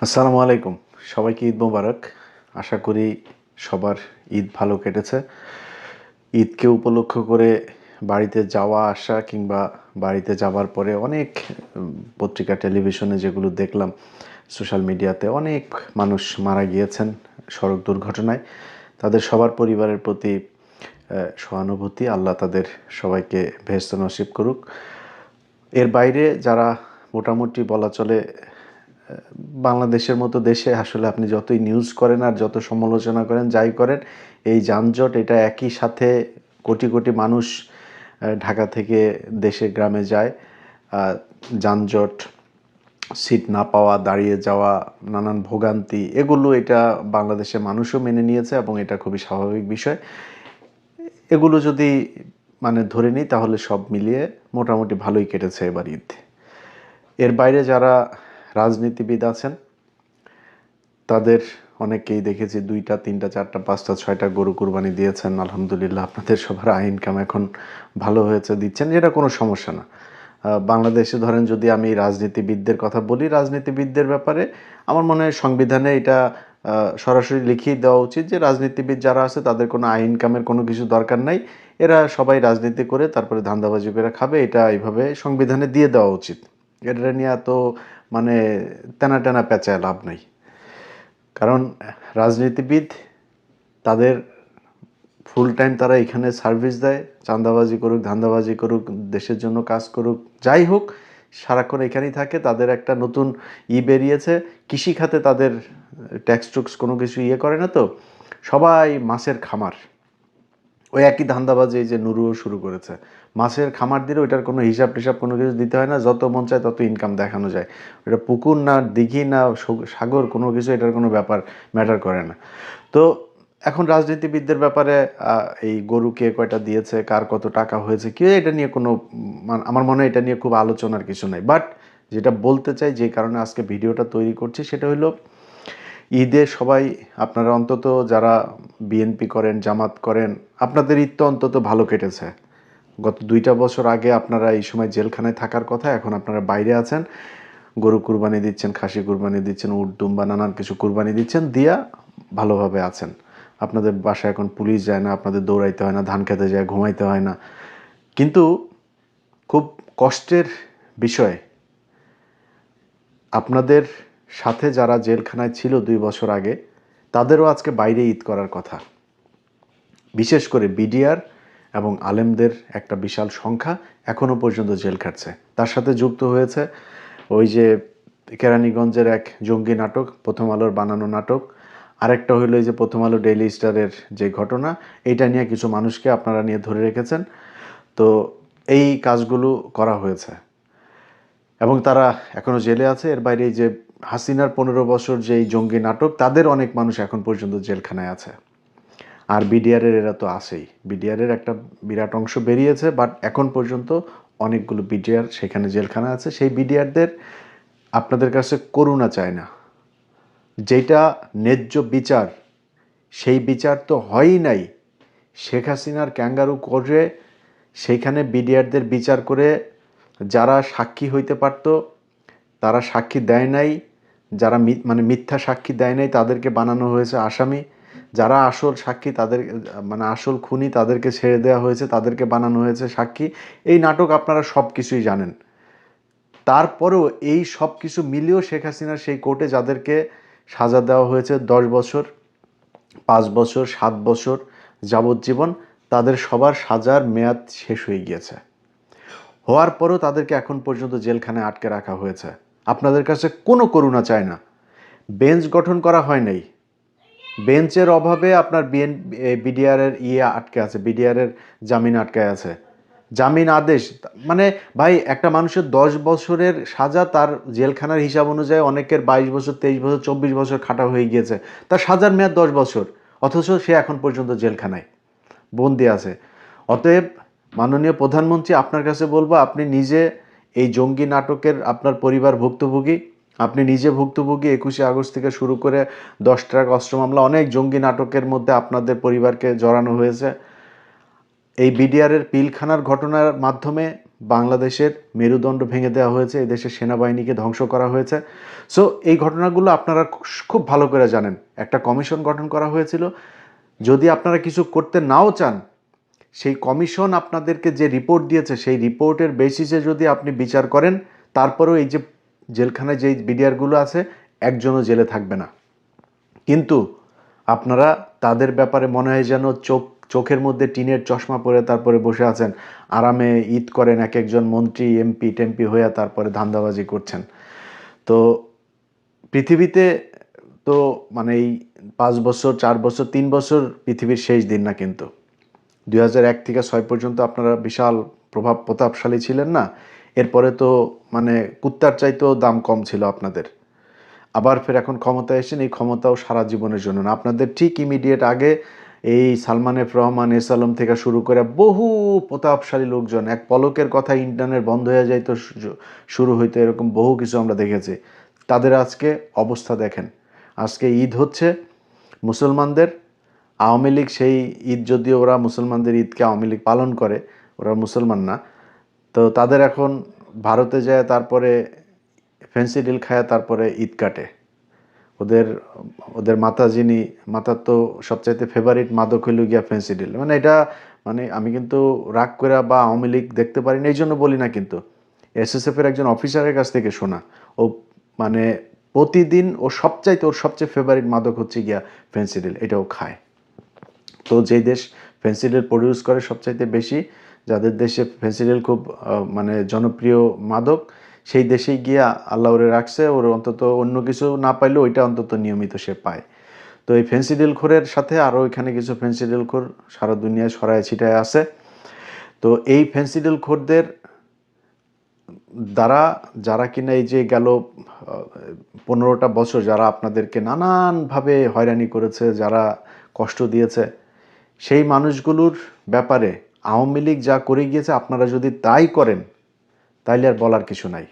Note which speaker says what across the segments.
Speaker 1: আসসালামু আলাইকুম। সবাইকে ঈদ মোবারক। আশা করি সবার ঈদ ভালো কেটেছে। ঈদকে উপলক্ষ করে বাড়িতে যাওয়া আসা কিংবা বাড়িতে যাবার পরে অনেক পত্রিকা টেলিভিশনে যেগুলো দেখলাম, সোশ্যাল মিডিয়াতে অনেক মানুষ মারা গিয়েছেন সড়ক দুর্ঘটনায়। তাদের সবার পরিবারের প্রতি সহানুভূতি। আল্লাহ তাদের সবাইকে বেহেশত নসিব করুক। এর বাইরে যারা মোটামুটি বলা চলে বাংলাদেশের মতো দেশে আসলে আপনি যতই নিউজ করেন আর যত সমালোচনা করেন যাই করেন, এই যানজট এটা একই সাথে কোটি কোটি মানুষ ঢাকা থেকে দেশে গ্রামে যায়। যানজট, সিট না পাওয়া, দাঁড়িয়ে যাওয়া, নানান ভোগান্তি, এগুলো এটা বাংলাদেশের মানুষও মেনে নিয়েছে এবং এটা খুবই স্বাভাবিক বিষয়। এগুলো যদি ধরে নিই তাহলে সব মিলিয়ে মোটামুটি ভালোই কেটেছে এবার ঈদ। এর বাইরে যারা রাজনীতিবিদ আছেন তাদের অনেকেই দেখেছি 2টা 3টা 4টা 5টা 6টা গরু কুরবানি দিয়েছেন। আলহামদুলিল্লাহ, আপনাদের সবার ইনকাম এখন ভালো হয়েছে, দিচ্ছেন, যেটা কোনো সমস্যা না। বাংলাদেশে ধরেন যদি আমি রাজনীতিবিদদের কথা বলি, রাজনীতিবিদদের ব্যাপারে আমার মনে হয় সংবিধানে এটা সরাসরি লিখিয়ে দেওয়া উচিত যে রাজনীতিবিদ যারা আছে তাদের কোনো ইনকামের কোনো কিছু দরকার নাই, এরা সবাই রাজনীতি করে তারপরে ধান্দাবাজি করে খাবে, এটা এইভাবে সংবিধানে দিয়ে দেওয়া উচিত। এটা নিয়ে তো টানা টানা পেঁচায় লাভ নাই। কারণ রাজনীতিবিদ তাদের ফুল টাইম তারা এখানে সার্ভিস দেয়, চাঁদাবাজি করুক, ধান্দাবাজি করুক, দেশের জন্য কাজ করুক, যাই হোক, সারাক্ষণ এখানেই থাকে। তাদের একটা নতুন বেরিয়েছে, কৃষিখাতে তাদের ট্যাক্স টুক্স কোনো কিছু করে না, তো সবাই মাছের খামার, ওই একই ধান্দাবাজি যে নুরুও শুরু করেছে। মাছের খামার দিলে ওইটার কোনো হিসাব টিসাব কোনো কিছু দিতে হয় না, যত মন চায় তত ইনকাম দেখানো যায়। ওটা পুকুর না দিঘি না সাগর, কোনো কিছু এটার কোনো ব্যাপার ম্যাটার করে না। তো এখন রাজনীতিবিদদের ব্যাপারে এই গরু কে কয়টা দিয়েছে, কার কত টাকা হয়েছে, কি এটা নিয়ে কোনো আমার মনে হয় এটা নিয়ে খুব আলোচনার কিছু নেই। বাট যেটা বলতে চাই, যে কারণে আজকে ভিডিওটা তৈরি করছি, সেটা হলো ঈদে সবাই আপনারা অন্তত যারা বিএনপি করেন, জামাত করেন, আপনাদের ঈদ তো অন্তত ভালো কেটেছে। গত 2টা বছর আগে আপনারা এই সময় জেলখানায় থাকার কথা, এখন আপনারা বাইরে আছেন, গরু কুরবানি দিচ্ছেন, খাসি কুরবানি দিচ্ছেন, উট দুম্বা নানান কিছু কুরবানি দিচ্ছেন, দিয়া ভালোভাবে আছেন। আপনাদের বাসায় এখন পুলিশ যায় না, আপনাদের দৌড়াইতে হয় না, ধান খেতে যায়, ঘুমাইতে হয় না। কিন্তু খুব কষ্টের বিষয়, আপনাদের সাথে যারা জেলখানায় ছিল 2 বছর আগে, তাদেরও আজকে বাইরে ঈদ করার কথা। বিশেষ করে বিডিআর এবং আলেমদের একটা বিশাল সংখ্যা এখনও পর্যন্ত জেল খাটছে। তার সাথে যুক্ত হয়েছে ওই যে কেরানীগঞ্জের এক জঙ্গি নাটক, প্রথম আলোর বানানো নাটক। আরেকটা হইলো এই যে প্রথম আলো ডেইলি স্টারের যে ঘটনা, এইটা নিয়ে কিছু মানুষকে আপনারা নিয়ে ধরে রেখেছেন। তো এই কাজগুলো করা হয়েছে এবং তারা এখনও জেলে আছে। এর বাইরে এই যে হাসিনার 15 বছর যেই জঙ্গি নাটক, তাদের অনেক মানুষ এখন পর্যন্ত জেলখানায় আছে। আর বিডিআরের এরা তো আছেই, বিডিআরের একটা বিরাট অংশ বেরিয়েছে, বাট এখন পর্যন্ত অনেকগুলো বিডিআর সেখানে জেলখানা আছে। সেই বিডিআরদের আপনাদের কাছে করুণা চায় না, যেটা ন্যায্য বিচার, সেই বিচার তো হয়ই নাই। শেখ হাসিনার ক্যাঙ্গারু করে সেইখানে বিডিআরদের বিচার করে যারা সাক্ষী হইতে পারত তারা সাক্ষী দেয় নাই, যারা মিথ্যা সাক্ষী দেয় নাই তাদেরকে বানানো হয়েছে আসামি, যারা আসল সাক্ষী তাদের আসল খুনি তাদেরকে ছেড়ে দেওয়া হয়েছে, তাদেরকে বানানো হয়েছে সাক্ষী। এই নাটক আপনারা সব কিছুই জানেন। তারপরেও এই সব কিছু মিলিয়েও শেখ হাসিনার সেই কোর্টে যাদেরকে সাজা দেওয়া হয়েছে 10 বছর, 5 বছর, 7 বছর, যাবজ্জীবন, তাদের সবার সাজার মেয়াদ শেষ হয়ে গিয়েছে। হওয়ার পরও তাদেরকে এখন পর্যন্ত জেলখানায় আটকে রাখা হয়েছে। আপনাদের কাছে কোনো করুণা চায় না। বেঞ্চ গঠন করা হয় নাই, বেঞ্চের অভাবে আপনার বিডিআরের আটকে আছে, বিডিআরের জামিন আটকে আছে, জামিন আদেশ। ভাই, একটা মানুষের 10 বছরের সাজা, তার জেলখানার হিসাব অনুযায়ী অনেকের 22 বছর, 23 বছর, 24 বছর খাটা হয়ে গিয়েছে, তার সাজার মেয়াদ 10 বছর, অথচ সে এখন পর্যন্ত জেলখানায় বন্দি আছে। অতএব মাননীয় প্রধানমন্ত্রী, আপনার কাছে বলবো, আপনি নিজে এই জঙ্গি নাটকের আপনার পরিবার ভুক্তভোগী, আপনি নিজে ভুক্তভোগী। 21শে আগস্ট থেকে শুরু করে 10 ট্রাক অস্ত্র মামলা, অনেক জঙ্গি নাটকের মধ্যে আপনাদের পরিবারকে জড়ানো হয়েছে। এই বিডিআরের পিলখানার ঘটনার মাধ্যমে বাংলাদেশের মেরুদণ্ড ভেঙে দেওয়া হয়েছে, এই দেশের সেনাবাহিনীকে ধ্বংস করা হয়েছে। সো এই ঘটনাগুলো আপনারা খুব ভালো করে জানেন। একটা কমিশন গঠন করা হয়েছিল। যদি আপনারা কিছু করতে নাও চান, সেই কমিশন আপনাদেরকে যে রিপোর্ট দিয়েছে সেই রিপোর্টের বেসিসে যদি আপনি বিচার করেন, তারপরেও এই যে জেলখানায় যেই বিডিআরগুলো আছে একজনও জেলে থাকবে না। কিন্তু আপনারা তাদের ব্যাপারে মনে হয় যেন চোখের মধ্যে টিনের চশমা পরে তারপরে বসে আছেন, আরামে ঈদ করেন, এক একজন মন্ত্রী এমপি টেমপি হয়ে তারপরে ধান্দাবাজি করছেন। তো পৃথিবীতে তো মানে এই 5 বছর 4 বছর 3 বছর পৃথিবীর শেষ দিন না, কিন্তু 2001 থেকে 6 পর্যন্ত আপনারা বিশাল প্রতাপশালী ছিলেন না? এরপরে তো মানে কুত্তার চাইতেও দাম কম ছিল আপনাদের। আবার ফের এখন ক্ষমতায় এসেছেন, এই ক্ষমতাও সারা জীবনের জন্য না। আপনাদের ঠিক ইমিডিয়েট আগে এই সালমান এফ রহমান, এস আলম থেকে শুরু করে বহু প্রতাপশালী লোকজন, এক পলকের কথা ইন্টারনেট বন্ধ হয়ে যায় তো শুরু হইতো, এরকম বহু কিছু আমরা দেখেছি। তাদের আজকে অবস্থা দেখেন। আজকে ঈদ হচ্ছে মুসলমানদের, আওয়ামী লীগ সেই ঈদ, যদিও ওরা মুসলমানদের ঈদকে আওয়ামী লীগ পালন করে, ওরা মুসলমান না, তো তাদের এখন ভারতে যায় তারপরে ফেন্সিডিল খায় তারপরে ঈদ কাটে। ওদের ওদের মাতার তো সবচাইতে ফেভারিট মাদক হইল গিয়া ফেন্সিডিল। মানে এটা মানে আমি কিন্তু রাগ করে বা আওয়ামী লীগ দেখতে পারি না এই জন্য বলি না, কিন্তু এসএসএফের একজন অফিসারের কাছ থেকে শোনা। ও মানে প্রতিদিন ওর সবচেয়ে ফেভারিট মাদক হচ্ছে গিয়া ফেন্সিডিল, এটাও খায়। তো যেই দেশ ফেন্সিডিল প্রডিউস করে সবচাইতে বেশি, যাদের দেশে ফেন্সিডিল খুব মানে জনপ্রিয় মাদক, সেই দেশেই গিয়ে আল্লাহ ওরে রাখছে, ওর অন্তত অন্য কিছু না পাইলেও ওইটা অন্তত নিয়মিত সে পায়। তো এই ফেন্সিডিল খোরের সাথে আরও এখানে কিছু ফেন্সিডিল খোর সারা দুনিয়ায় ছড়ায় ছিটায় আছে। তো এই ফেন্সিডিল খোরদের দ্বারা যারা কিনা এই যে গেল 15টা বছর যারা আপনাদেরকে নানানভাবে হয়রানি করেছে, যারা কষ্ট দিয়েছে, সেই মানুষগুলোর ব্যাপারে আওয়ামী লীগ যা করে গিয়েছে আপনারা যদি তাই করেন তাইলে আর বলার কিছু নাই।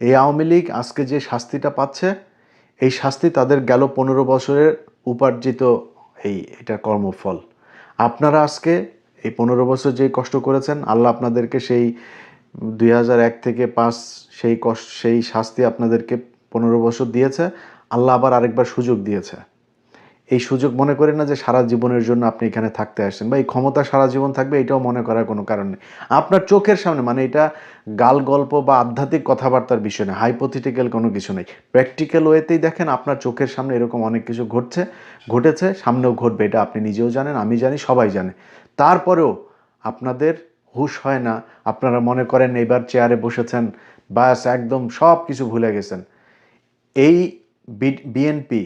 Speaker 1: এই আওয়ামী লীগ আজকে যে শাস্তিটা পাচ্ছে, এই শাস্তি তাদের গেল 15 বছরের উপার্জিত এটা কর্মফল। আপনারা আজকে এই 15 বছর যে কষ্ট করেছেন, আল্লাহ আপনাদেরকে সেই 2001 থেকে 5 সেই শাস্তি আপনাদেরকে 15 বছর দিয়েছে। আল্লাহ আবার আরেকবার সুযোগ দিয়েছে। এই সুযোগ মনে করেন না যে সারা জীবনের জন্য আপনি এখানে থাকতে আসেন বা এই ক্ষমতা সারা জীবন থাকবে, এটাও মনে করার কোনো কারণ নেই। আপনার চোখের সামনে, মানে এটা গাল গল্প বা আধ্যাত্মিক কথাবার্তার বিষয় না, হাইপোথেটিক্যাল কোনো কিছু নেই, প্র্যাকটিক্যাল ওয়েতেই দেখেন আপনার চোখের সামনে এরকম অনেক কিছু ঘটেছে, সামনেও ঘটবে, এটা আপনি নিজেও জানেন, আমি জানি, সবাই জানে। তারপরেও আপনাদের হুঁশ হয় না। আপনারা মনে করেন এবার চেয়ারে বসেছেন, বাস একদম সব কিছু ভুলে গেছেন। এই বিএনপি,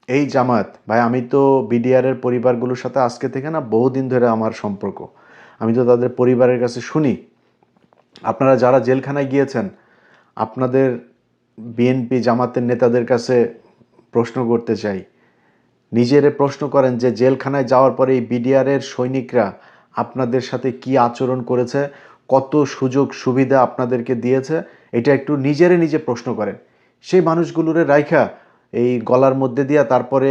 Speaker 1: এই জামায়াত, ভাই আমি তো বিডিআরের পরিবারগুলোর সাথে আজকে থেকে না বহুদিন ধরে আমার সম্পর্ক, আমি তো তাদের পরিবারের কাছে শুনি। আপনারা যারা জেলখানায় গিয়েছেন, আপনাদের বিএনপি জামাতের নেতাদের কাছে প্রশ্ন করতে চাই, নিজেরে প্রশ্ন করেন যে জেলখানায় যাওয়ার পরে এই বিডিআরের সৈনিকরা আপনাদের সাথে কি আচরণ করেছে, কত সুযোগ সুবিধা আপনাদেরকে দিয়েছে, এটা একটু নিজে প্রশ্ন করেন। সেই মানুষগুলোরে রাইখা এই গলার মধ্যে দিয়া তারপরে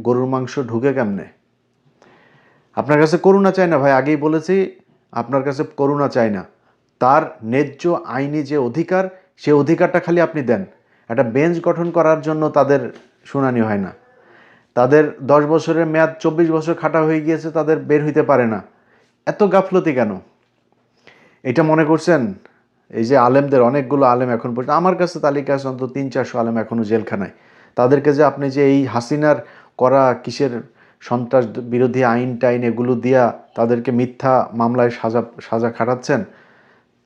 Speaker 1: গরুর মাংস ঢুকে কেমনে? আপনার কাছে করুণা চাই না ভাই, আগেই বলেছি, আপনার কাছে করুণা চাই না। তার ন্যায্য আইনি যে অধিকার, সে অধিকারটা খালি আপনি দেন। একটা বেঞ্চ গঠন করার জন্য তাদের শুনানি হয় না। তাদের 10 বছরের মেয়াদ 24 বছর খাটা হয়ে গিয়েছে, তাদের বের হইতে পারে না। এত গাফলতি কেন? এটা মনে করছেন এই যে আলেমদের, অনেকগুলো আলেম এখন পর্যন্ত আমার কাছে তালিকা আছে, অন্তত 300-400 আলেম এখনও জেলখানায়। তাদেরকে যে আপনি যে এই হাসিনার করা কিসের সন্ত্রাস বিরোধী আইন টাইন এগুলো দিয়া তাদেরকে মিথ্যা মামলায় সাজা খাটাচ্ছেন,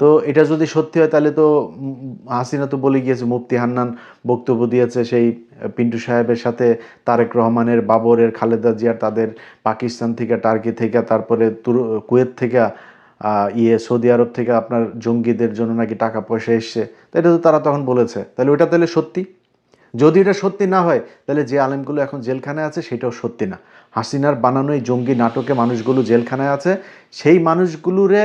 Speaker 1: তো এটা যদি সত্যি হয় তাহলে তো হাসিনা তো বলে গিয়েছে, মুফতি হান্নান বক্তব্য দিয়েছে সেই পিন্টু সাহেবের সাথে তারেক রহমানের, বাবরের, খালেদা জিয়ার, তাদের পাকিস্তান থেকে, টার্কি থেকে, তারপরে কুয়েত থেকে, সৌদি আরব থেকে আপনার জঙ্গিদের জন্য নাকি টাকা পয়সা এসছে। তো এটা তো তারা তখন বলেছে, তাহলে ওটা তাহলে সত্যি? যদি এটা সত্যি না হয় তাহলে যে আলেমগুলো এখন জেলখানায় আছে সেটাও সত্যি না। হাসিনার বানানো এই জঙ্গি নাটকে মানুষগুলো জেলখানায় আছে, সেই মানুষগুলোরে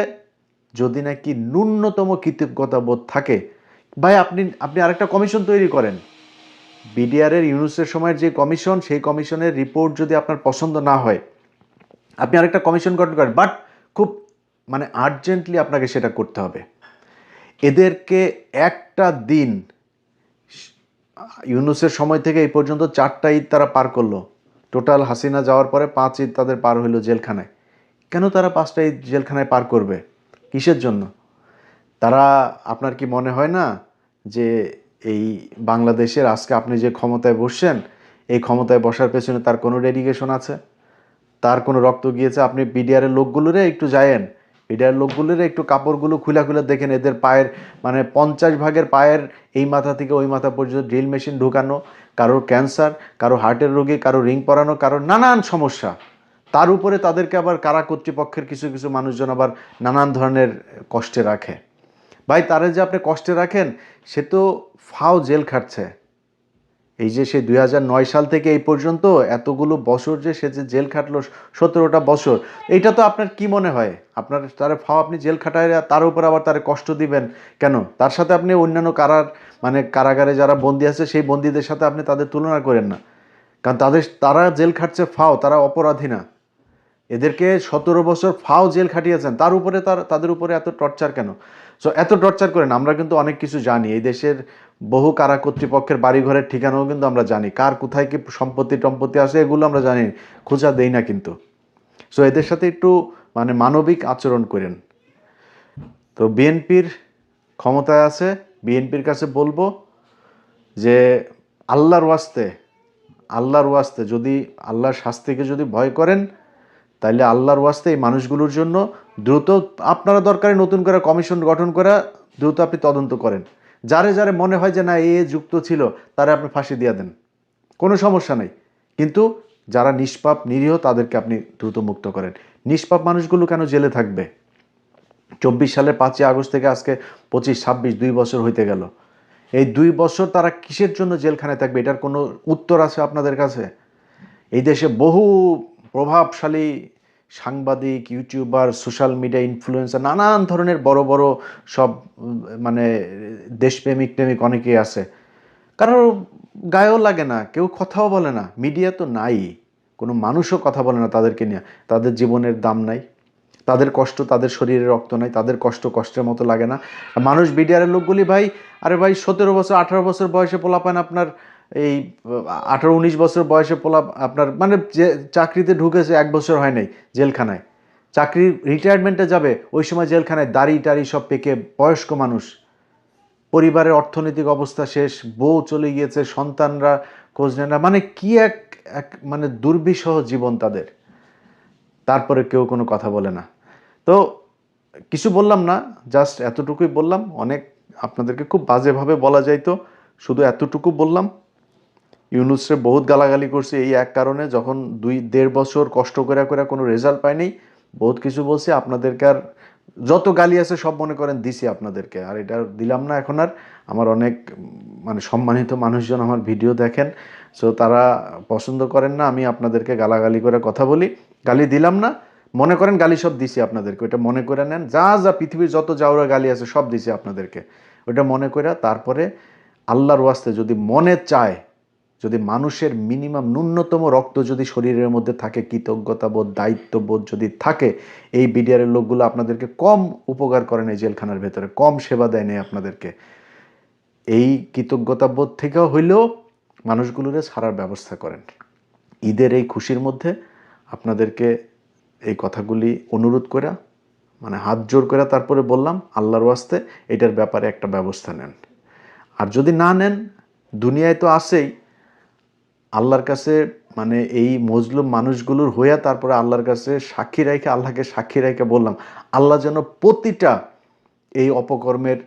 Speaker 1: যদি নাকি ন্যূনতম কৃতজ্ঞতা বোধ থাকে, ভাই আপনি আরেকটা কমিশন তৈরি করেন। বিডিআরের ইউনূসের সময়ের যে কমিশন, সেই কমিশনের রিপোর্ট যদি আপনার পছন্দ না হয়, আপনি আরেকটা কমিশন গঠন করেন, বাট খুব মানে আর্জেন্টলি আপনাকে সেটা করতে হবে। এদেরকে একটা দিন, ইউনূসের সময় থেকে এই পর্যন্ত 4টা ঈদ তারা পার করলো। টোটাল হাসিনা যাওয়ার পরে 5 ঈদ তাদের পার হইলো জেলখানায়। কেন তারা 5টা ঈদ জেলখানায় পার করবে? কিসের জন্য? তারা, আপনার কি মনে হয় না যে এই বাংলাদেশের আজকে আপনি যে ক্ষমতায় বসছেন, এই ক্ষমতায় বসার পেছনে তার কোনো ডেডিকেশন আছে? তার কোনো রক্ত গিয়েছে? আপনি বিডিআরের লোকগুলোরে একটু যায়েন, বিডিআর লোকগুলোরে একটু কাপড়গুলো খুলে খুলে দেখেন, এদের পায়ের মানে 50 ভাগের পায়ের এই মাথা থেকে ওই মাথা পর্যন্ত ড্রিল মেশিন ঢুকানো, কারোর ক্যান্সার, কারো হার্টের রোগী, কারো রিং পরানো, কারোর নানান সমস্যা। তার উপরে তাদেরকে আবার কারা কর্তৃপক্ষের কিছু কিছু মানুষজন আবার নানান ধরনের কষ্টে রাখে। ভাই, তারা যে আপনি কষ্টে রাখেন, সে তো ফাও জেল খাটছে। এই যে সে 2009 সাল থেকে এই পর্যন্ত এতগুলো বছর যে সে যে জেল খাটলো, 17টা বছর, এইটা তো আপনার কি মনে হয়? আপনার তারে ফাও আপনি জেল খাটায় তার উপর আবার তারে কষ্ট দিবেন কেন? তার সাথে আপনি অন্যান্য কারাগারে যারা বন্দী আছে সেই বন্দীদের সাথে আপনি তাদের তুলনা করেন না। কারণ তারা জেল খাটছে ফাও, তারা অপরাধী না। এদেরকে 17 বছর ফাও জেল খাটিয়েছেন, তার উপরে তাদের উপরে এত টর্চার কেন? সো এত টর্চার করেন। আমরা কিন্তু অনেক কিছু জানি, এই দেশের বহু কারা কর্তৃপক্ষের বাড়িঘরের ঠিকানাও কিন্তু আমরা জানি, কার কোথায় কি সম্পত্তি আছে এগুলো আমরা জানি, খোঁজা দেই না কিন্তু। সো এদের সাথে একটু মানে মানবিক আচরণ করেন। তো বিএনপির ক্ষমতায় আছে, বিএনপির কাছে বলবো যে আল্লাহর ওয়াস্তে যদি আল্লাহর শাস্তিকে যদি ভয় করেন, তাইলে আল্লাহর ওয়াস্তে এই মানুষগুলোর জন্য দ্রুত আপনারা দরকারে নতুন করে কমিশন গঠন করা, দ্রুত আপনি তদন্ত করেন। যারে যারে মনে হয় যে না এ যুক্ত ছিল, তারা আপনি ফাঁসি দিয়ে দেন, কোনো সমস্যা নেই। কিন্তু যারা নিষ্পাপ নিরীহ তাদেরকে আপনি দ্রুত মুক্ত করেন। নিষ্পাপ মানুষগুলো কেন জেলে থাকবে? 24 সালের 5ই আগস্ট থেকে আজকে 25, 26, 2 বছর হইতে গেল। এই 2 বছর তারা কিসের জন্য জেলখানায় থাকবে? এটার কোনো উত্তর আছে আপনাদের কাছে? এই দেশে বহু প্রভাবশালী সাংবাদিক, ইউটিউবার, সোশ্যাল মিডিয়া ইনফ্লুয়েন্সার, নানান ধরনের বড় বড় সব মানে দেশপ্রেমিক অনেকেই আছে। কারোর গায়েও লাগে না, কেউ কথাও বলে না, মিডিয়া তো নাই, কোনো মানুষও কথা বলে না তাদেরকে নিয়ে। তাদের জীবনের দাম নাই, তাদের কষ্ট, তাদের শরীরে রক্ত নাই, তাদের কষ্ট কষ্টের মতো লাগে না। মানুষ বিডিআরের লোকগুলি ভাই, আরে ভাই 17 বছর 18 বছর বয়সে পোলাপান আপনার, এই 18-19 বছর বয়সে আপনার মানে যে চাকরিতে ঢুকেছে 1 বছর হয় নাই জেলখানায়, চাকরির রিটায়ারমেন্টে যাবে ওই সময় জেলখানায়, দাড়ি টাড়ি সব পেকে বয়স্ক মানুষ, পরিবারের অর্থনৈতিক অবস্থা শেষ, বউ চলে গিয়েছে, সন্তানরা খোঁজ নেয় না, মানে কি এক এক মানে দুর্বিষহ জীবন তাদের। তারপরে কেউ কোনো কথা বলে না। তো কিছু বললাম না, জাস্ট এতটুকুই বললাম। অনেক আপনাদেরকে খুব বাজেভাবে বলা যাইতো, শুধু এতটুকু বললাম। ইউনূসরে বহুত গালাগালি করছি এই এক কারণে, যখন 2-1.5 বছর কষ্ট করে কোনো রেজাল্ট পায়নি, বহুত কিছু বলছি আপনাদেরকে। আর যত গালি আছে সব মনে করেন দিছি আপনাদেরকে, আর এটা দিলাম না এখন আর। আমার অনেক মানে সম্মানিত মানুষজন আমার ভিডিও দেখেন, সো তারা পছন্দ করেন না আমি আপনাদেরকে গালাগালি করে কথা বলি। গালি দিলাম না, মনে করেন গালি সব দিছি আপনাদেরকে, ওইটা মনে করে নেন। যা যা পৃথিবীর যত যাওয়ার গালি আছে সব দিছি আপনাদেরকে, ওইটা মনে করে তারপরে আল্লাহর ওয়াস্তে যদি মনে চায়, যদি মানুষের মিনিমাম ন্যূনতম রক্ত যদি শরীরের মধ্যে থাকে, কৃতজ্ঞতাবোধ, দায়িত্ববোধ যদি থাকে, এই বিডিআরের লোকগুলো আপনাদেরকে কম উপকার করেন এই জেলখানার ভেতরে, কম সেবা দেয় নেই আপনাদেরকে। এই কৃতজ্ঞতাবোধ থেকেও হইলেও মানুষগুলোরে ছাড়ার ব্যবস্থা করেন। ঈদের এই খুশির মধ্যে আপনাদেরকে এই কথাগুলি অনুরোধ করা, মানে হাত জোর করে তারপরে বললাম, আল্লাহর ওয়াস্তে এটার ব্যাপারে একটা ব্যবস্থা নেন। আর যদি না নেন, দুনিয়ায় তো আছেই, আল্লাহর কাছে মানে এই মজলুম মানুষগুলোর হইয়া তারপরে আল্লাহর কাছে সাক্ষী রেখে, আল্লাহকে সাক্ষী রেখে বললাম, আল্লাহ যেন প্রতিটা এই অপকর্মের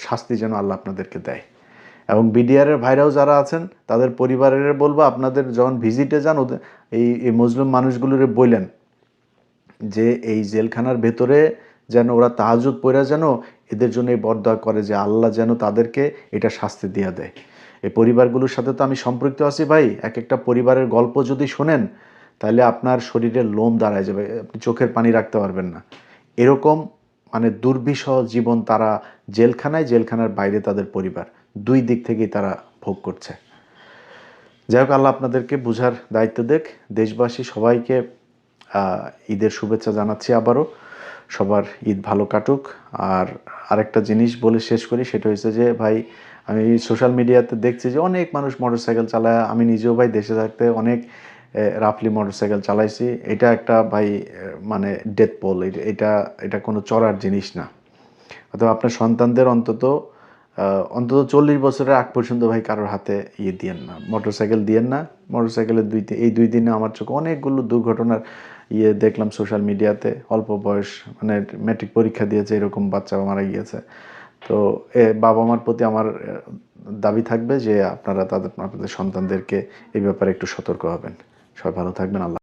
Speaker 1: শাস্তি যেন আল্লাহ আপনাদেরকে দেয়। এবং বিডিআরের ভাইরাও যারা আছেন তাদের পরিবারের বলবো, আপনাদের যখন ভিজিটে যান এই মজলুম মানুষগুলোরে বললেন যে এই জেলখানার ভেতরে যেন ওরা তাহাজ্জুদ পড়া যেন এদের জন্য এই বরদোয়া করে যে আল্লাহ যেন তাদেরকে এটা শাস্তি দিয়ে দেয়। এই পরিবারগুলোর সাথে তো আমি সম্পৃক্ত আছি ভাই। এক একটা পরিবারের গল্প যদি শোনেন, তাহলে আপনার শরীরের লোম দাঁড়ায় যাবে, আপনি চোখের পানি রাখতে পারবেন না। এরকম মানে দুর্বিষহ জীবন তারা জেলখানার বাইরে তাদের পরিবার, 2 দিক থেকেই তারা ভোগ করছে। যাই হোক, আল্লাহ আপনাদেরকে বুঝার দায়িত্ব দেখ। দেশবাসী সবাইকে ঈদের শুভেচ্ছা জানাচ্ছি আবারও। সবার ঈদ ভালো কাটুক। আর আরেকটা জিনিস বলে শেষ করি, সেটা হচ্ছে যে ভাই, আমি সোশ্যাল মিডিয়াতে দেখছি যে অনেক মানুষ মোটরসাইকেল চালায়। আমি নিজেও ভাই দেশে থাকতে অনেক রাফলি মোটরসাইকেল চালাইছি। এটা একটা ভাই মানে ডেথ পোল। এটা এটা কোনো চড়ার জিনিস না। অথবা আপনার সন্তানদের অন্তত 40 বছরের আগ পর্যন্ত ভাই কারোর হাতে দিয়েন না, মোটরসাইকেল দিয়েন না। মোটরসাইকেলের এই 2 দিনে আমার চোখে অনেকগুলো দুর্ঘটনার দেখলাম সোশ্যাল মিডিয়াতে। অল্প বয়স, মানে ম্যাট্রিক পরীক্ষা দিয়েছে এরকম বাচ্চা মারা গিয়েছে। তো বাবা মার প্রতি আমার দাবি থাকবে যে আপনারা আপনাদের সন্তানদেরকে এই ব্যাপারে একটু সতর্ক হবেন। সবাই ভালো থাকবেন। আল্লাহ।